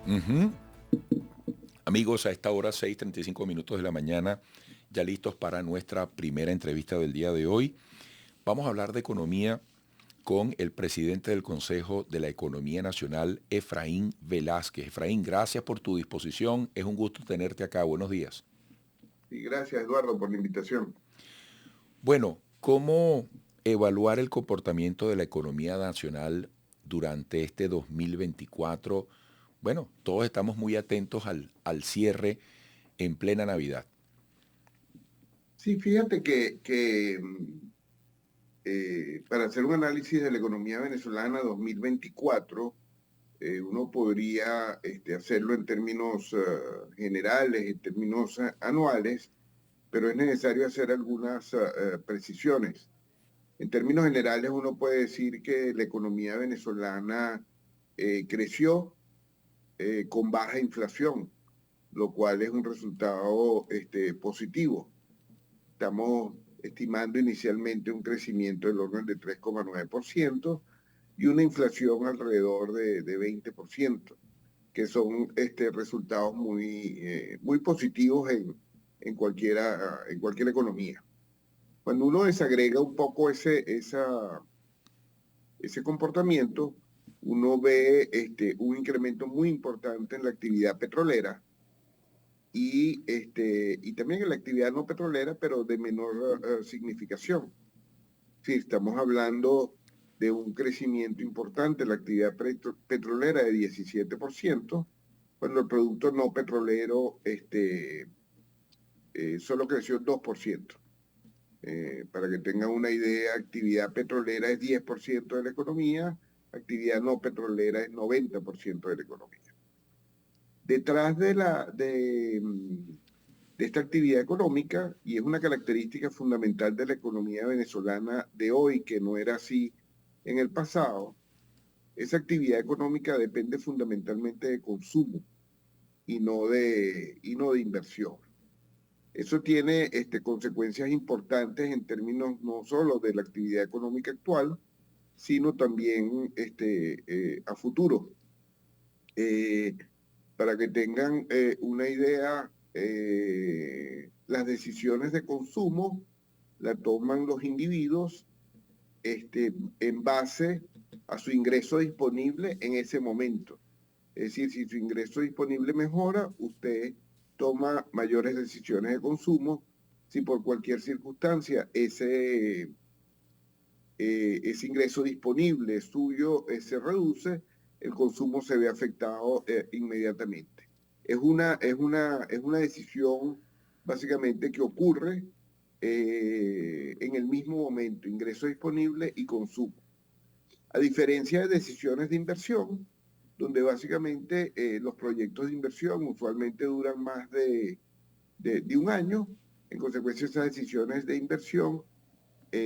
Ujú. Amigos, a esta hora, 6:35 de la mañana, ya listos para nuestra primera entrevista del día de hoy. Vamos a hablar de economía con el presidente del Consejo de la Economía Nacional, Efraín Velázquez. Efraín, gracias por tu disposición. Es un gusto tenerte acá. Buenos días. Y gracias, Eduardo, por la invitación. Bueno, ¿cómo evaluar el comportamiento de la economía nacional durante este 2024? Bueno, todos estamos muy atentos al cierre en plena Navidad. Sí, fíjate que para hacer un análisis de la economía venezolana 2024, uno podría hacerlo en términos generales, en términos anuales, pero es necesario hacer algunas precisiones. En términos generales, uno puede decir que la economía venezolana creció con baja inflación, lo cual es un resultado positivo. Estamos estimando inicialmente un crecimiento del orden de 3,9% y una inflación alrededor de 20%, que son resultados muy positivos en cualquier economía. Cuando uno desagrega un poco ese comportamiento, uno ve un incremento muy importante en la actividad petrolera y también en la actividad no petrolera, pero de menor significación. Sí, estamos hablando de un crecimiento importante en la actividad petrolera de 17%, cuando el producto no petrolero solo creció 2%. Para que tengan una idea, actividad petrolera es 10% de la economía, actividad no petrolera es 90% de la economía. Detrás de esta actividad económica, y es una característica fundamental de la economía venezolana de hoy, que no era así en el pasado, esa actividad económica depende fundamentalmente de consumo y no de inversión. Eso tiene consecuencias importantes en términos no solo de la actividad económica actual, sino también a futuro. Eh, para que tengan una idea, las decisiones de consumo la toman los individuos en base a su ingreso disponible en ese momento. Es decir, si su ingreso disponible mejora, usted toma mayores decisiones de consumo. Si por cualquier circunstancia ese ingreso disponible suyo se reduce, el consumo se ve afectado inmediatamente. Es una decisión básicamente que ocurre en el mismo momento, ingreso disponible y consumo. A diferencia de decisiones de inversión, donde básicamente los proyectos de inversión usualmente duran más de un año, en consecuencia esas decisiones de inversión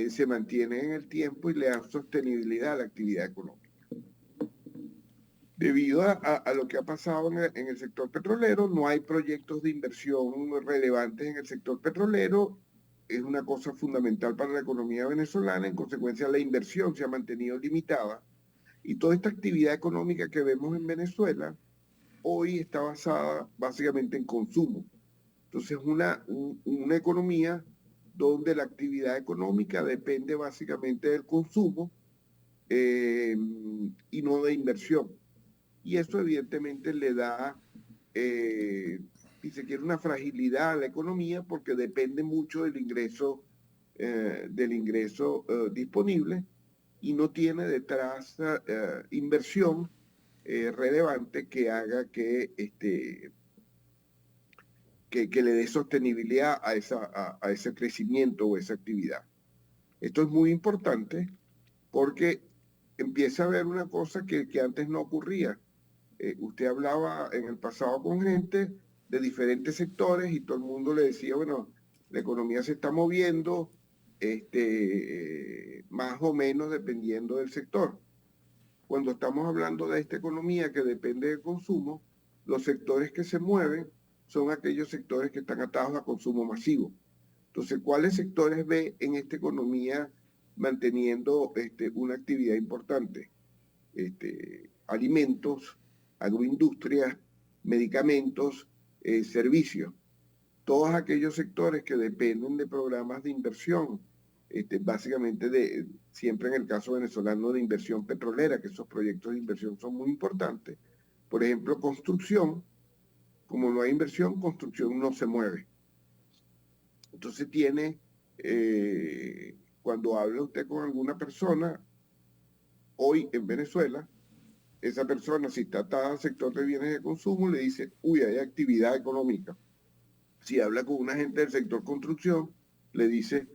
se mantienen en el tiempo y le dan sostenibilidad a la actividad económica. Debido a lo que ha pasado en el sector petrolero, no hay proyectos de inversión relevantes en el sector petrolero. Es una cosa fundamental para la economía venezolana. En consecuencia, la inversión se ha mantenido limitada. Y toda esta actividad económica que vemos en Venezuela hoy está basada básicamente en consumo. Entonces, una economía donde la actividad económica depende básicamente del consumo eh, y no de inversión. Y eso evidentemente le da, eh, si se quiere, una fragilidad a la economía porque depende mucho del ingreso disponible y no tiene detrás inversión relevante que haga que le dé sostenibilidad a ese crecimiento o esa actividad. Esto es muy importante porque empieza a haber una cosa que antes no ocurría. Usted hablaba en el pasado con gente de diferentes sectores y todo el mundo le decía, bueno, la economía se está moviendo, más o menos dependiendo del sector. Cuando estamos hablando de esta economía que depende del consumo, los sectores que se mueven son aquellos sectores que están atados a consumo masivo. Entonces, ¿cuáles sectores ve en esta economía manteniendo una actividad importante? Alimentos, agroindustria, medicamentos, servicios. Todos aquellos sectores que dependen de programas de inversión, básicamente siempre en el caso venezolano de inversión petrolera, que esos proyectos de inversión son muy importantes. Por ejemplo, construcción, como no hay inversión, construcción no se mueve. Entonces cuando habla usted con alguna persona, hoy en Venezuela, esa persona, si está atada al sector de bienes de consumo, le dice, uy, hay actividad económica. Si habla con una gente del sector construcción, le dice,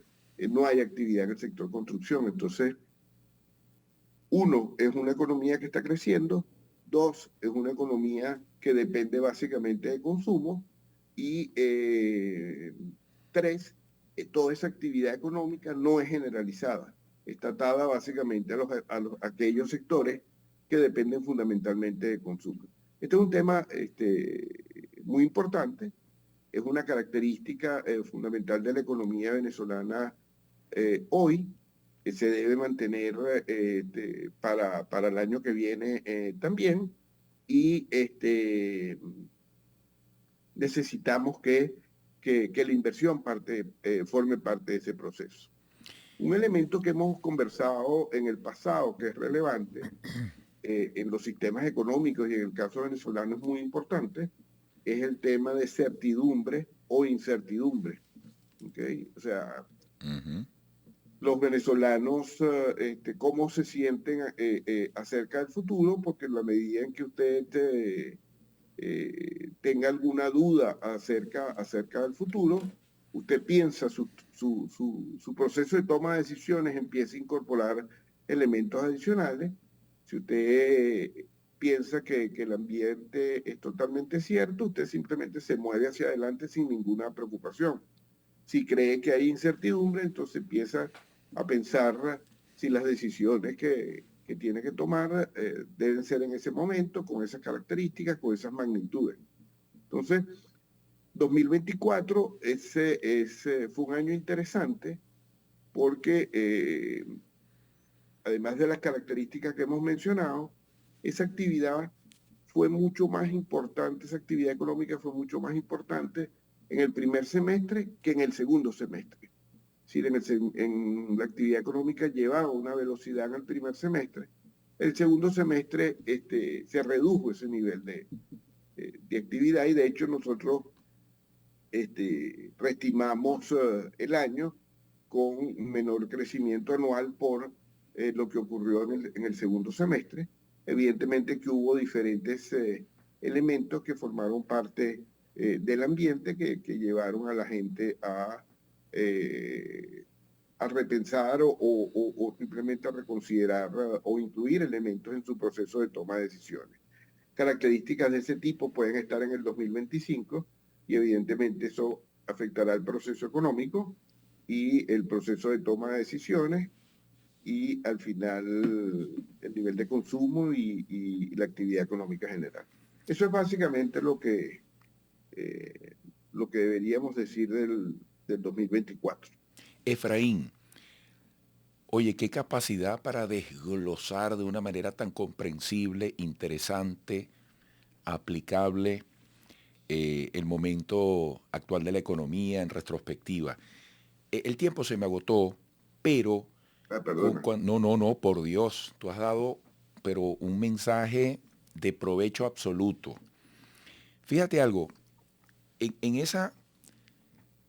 no hay actividad en el sector construcción. Entonces, uno, es una economía que está creciendo. Dos, es una economía que depende básicamente de consumo. Y tres, toda esa actividad económica no es generalizada. Está atada básicamente a aquellos sectores que dependen fundamentalmente de consumo. Este es un tema muy importante, es una característica fundamental de la economía venezolana hoy, que se debe mantener para el año que viene también, y necesitamos que la inversión forme parte de ese proceso. Un elemento que hemos conversado en el pasado, que es relevante en los sistemas económicos y en el caso venezolano es muy importante, es el tema de certidumbre o incertidumbre. ¿Okay? O sea, los venezolanos, cómo se sienten acerca del futuro, porque en la medida en que usted tenga alguna duda acerca del futuro, usted piensa su proceso de toma de decisiones, empieza a incorporar elementos adicionales. Si usted piensa que el ambiente es totalmente cierto, usted simplemente se mueve hacia adelante sin ninguna preocupación. Si cree que hay incertidumbre, entonces empieza a pensar si las decisiones que tiene que tomar deben ser en ese momento, con esas características, con esas magnitudes. Entonces, 2024 fue un año interesante porque además de las características que hemos mencionado, esa actividad fue mucho más importante, esa actividad económica fue mucho más importante en el primer semestre que en el segundo semestre. Es decir, en la actividad económica llevaba una velocidad en el primer semestre. El segundo semestre se redujo ese nivel de actividad y de hecho nosotros reestimamos el año con menor crecimiento anual por lo que ocurrió en el segundo semestre. Evidentemente que hubo diferentes elementos que formaron parte del ambiente que llevaron a la gente a repensar o simplemente a reconsiderar o incluir elementos en su proceso de toma de decisiones. Características de ese tipo pueden estar en el 2025 y evidentemente eso afectará el proceso económico y el proceso de toma de decisiones y al final el nivel de consumo y la actividad económica general. Eso es básicamente lo que deberíamos decir del 2024. Efraín, oye, qué capacidad para desglosar de una manera tan comprensible, interesante, aplicable el momento actual de la economía en retrospectiva. El tiempo se me agotó, pero Perdona. no, por Dios, tú has dado, pero un mensaje de provecho absoluto. Fíjate algo, en esa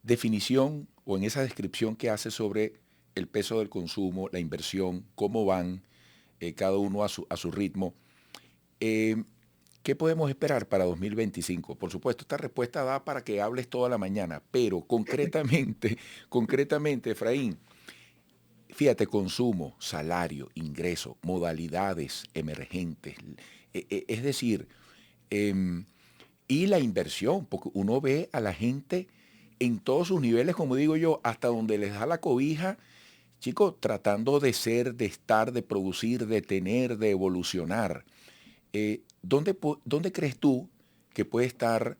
definición o en esa descripción que hace sobre el peso del consumo, la inversión, cómo van cada uno a su ritmo, ¿qué podemos esperar para 2025? Por supuesto, esta respuesta da para que hables toda la mañana, pero concretamente, Efraín, fíjate, consumo, salario, ingreso, modalidades emergentes, es decir, y la inversión, porque uno ve a la gente en todos sus niveles, como digo yo, hasta donde les da la cobija, chicos, tratando de ser, de estar, de producir, de tener, de evolucionar. ¿Dónde crees tú que puede estar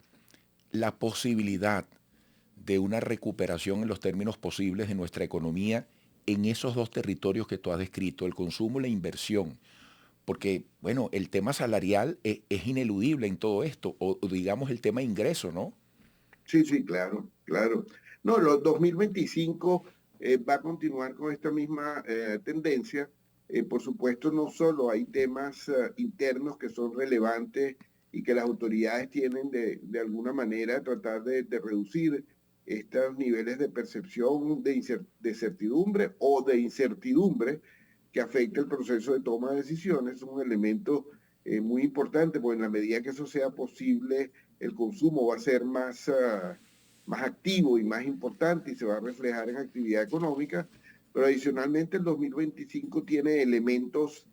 la posibilidad de una recuperación en los términos posibles de nuestra economía en esos dos territorios que tú has descrito, el consumo y la inversión? Porque, bueno, el tema salarial es ineludible en todo esto, o digamos el tema ingreso, ¿no? Sí, sí, claro, claro. No, los 2025 va a continuar con esta misma tendencia. Por supuesto, no solo hay temas internos que son relevantes y que las autoridades tienen de alguna manera tratar de reducir estos niveles de percepción de certidumbre o de incertidumbre que afecta el proceso de toma de decisiones. Es un elemento muy importante, porque en la medida que eso sea posible, el consumo va a ser más activo y más importante y se va a reflejar en actividad económica, pero adicionalmente el 2025 tiene elementos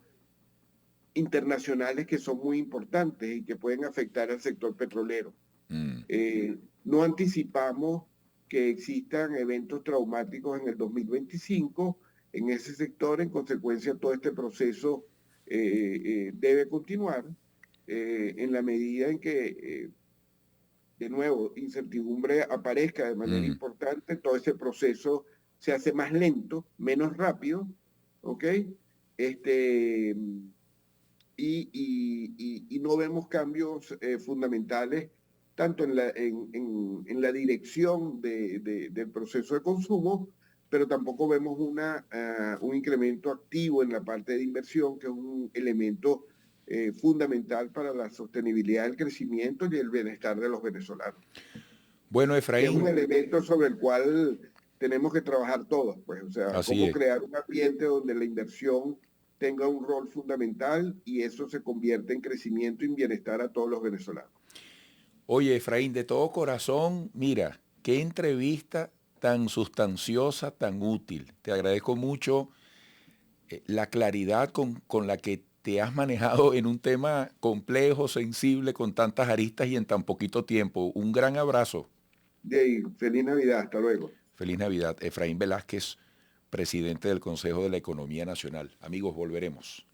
internacionales que son muy importantes y que pueden afectar al sector petrolero. Mm, No anticipamos que existan eventos traumáticos en el 2025 en ese sector, en consecuencia todo este proceso debe continuar en la medida en que de nuevo, incertidumbre aparezca de manera mm. importante, todo ese proceso se hace más lento, menos rápido, ¿ok? Este, y no vemos cambios fundamentales tanto en la dirección del proceso de consumo, pero tampoco vemos un incremento activo en la parte de inversión, que es un elemento fundamental para la sostenibilidad del crecimiento y el bienestar de los venezolanos, Bueno, que es un Efraín, elemento sobre el cual tenemos que trabajar todos, pues, o sea, así cómo es. crear un ambiente donde la inversión tenga un rol fundamental y eso se convierte en crecimiento y bienestar a todos los venezolanos. Oye, Efraín, de todo corazón, mira, qué entrevista tan sustanciosa, tan útil. Te agradezco mucho la claridad con la que te has manejado en un tema complejo, sensible, con tantas aristas y en tan poquito tiempo. Un gran abrazo. De ahí, feliz Navidad, hasta luego. Feliz Navidad. Efraín Velázquez, presidente del Consejo de la Economía Nacional. Amigos, volveremos.